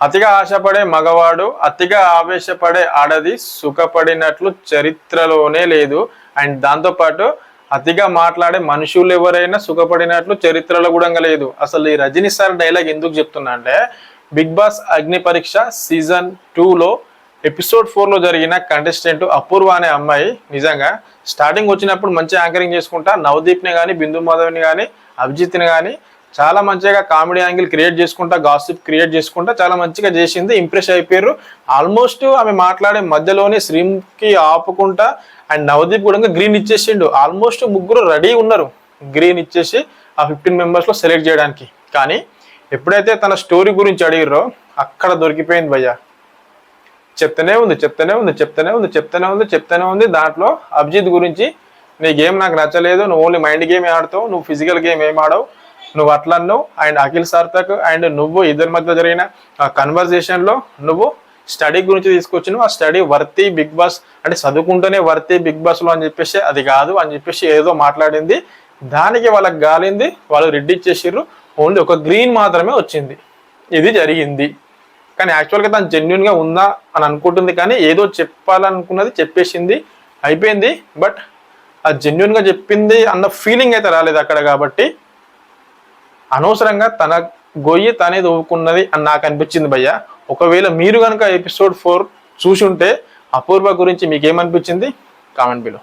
అతిగా ఆశపడే మగవాడు అతిగా ఆవేశపడే ఆడది సుఖపడినట్లు చరిత్రలోనే లేదు. అండ్ దాంతోపాటు అతిగా మాట్లాడే మనుషులు ఎవరైనా సుఖపడినట్లు చరిత్రలో కూడా లేదు. అసలు ఈ రజనీ సార్ డైలాగ్ ఎందుకు చెప్తున్నా అంటే, బిగ్ బాస్ అగ్ని పరీక్ష సీజన్ 2లో ఎపిసోడ్ 4లో జరిగిన కంటెస్టెంట్ అపూర్వ అనే అమ్మాయి నిజంగా స్టార్టింగ్ వచ్చినప్పుడు మంచి యాంకరింగ్ చేసుకుంటా నవదీప్ని కానీ, బిందు మాధవ్ని కానీ, అభిజిత్ని కానీ చాలా మంచిగా కామెడీ యాంగిల్ క్రియేట్ చేసుకుంటా, గాసిప్ క్రియేట్ చేసుకుంటా చాలా మంచిగా చేసింది. ఇంప్రెస్ అయిపోయారు. ఆల్మోస్ట్ ఆమె మాట్లాడే మధ్యలోనే శ్రీమ్కి ఆపుకుంటా అండ్ నవదీప్ కూడా గ్రీన్ ఇచ్చేసిండు. ఆల్మోస్ట్ ముగ్గురు రెడీ ఉన్నారు గ్రీన్ ఇచ్చేసి ఆ 15 మెంబర్స్లో సెలెక్ట్ చేయడానికి. కానీ ఎప్పుడైతే తన స్టోరీ గురించి అడిగిరో అక్కడ దొరికిపోయింది భయ్య. చెప్తూనే ఉంది. దాంట్లో అభిజిత్ గురించి, నీ గేమ్ నాకు నచ్చలేదు, నువ్వు ఓన్లీ మైండ్ గేమ్ ఆడతావు, నువ్వు ఫిజికల్ గేమ్ ఏం ఆడవు, నువ్వు అట్లా అన్నావు. అండ్ అఖిల్ సార్థక్ అండ్ నువ్వు ఇద్దరి మధ్య జరిగిన కన్వర్జేషన్లో నువ్వు స్టడీ గురించి తీసుకొచ్చినావు. ఆ స్టడీ వర్తి బిగ్ బాస్ అంటే చదువుకుంటూనే వర్తి బిగ్ బాస్లో అని చెప్పేసి అది కాదు అని చెప్పేసి ఏదో మాట్లాడింది. దానికి వాళ్ళకి గాలింది, వాళ్ళు రెడ్ ఇచ్చేసిర్రు. ఓన్లీ ఒక గ్రీన్ మాత్రమే వచ్చింది. ఇది జరిగింది. కానీ యాక్చువల్గా తను జెన్యున్గా ఉందా అని అనుకుంటుంది. కానీ ఏదో చెప్పాలనుకున్నది చెప్పేసింది, అయిపోయింది. బట్ ఆ జెన్యున్గా చెప్పింది అన్న ఫీలింగ్ అయితే రాలేదు అక్కడ. కాబట్టి అనవసరంగా తన గొయ్యి తనే దవ్వుకున్నది అని నాకు అనిపించింది భయ్య. ఒకవేళ మీరు కనుక ఎపిసోడ్ 4 చూసి ఉంటే అపూర్వ గురించి మీకు ఏమనిపించింది కామెంట్ బిలో.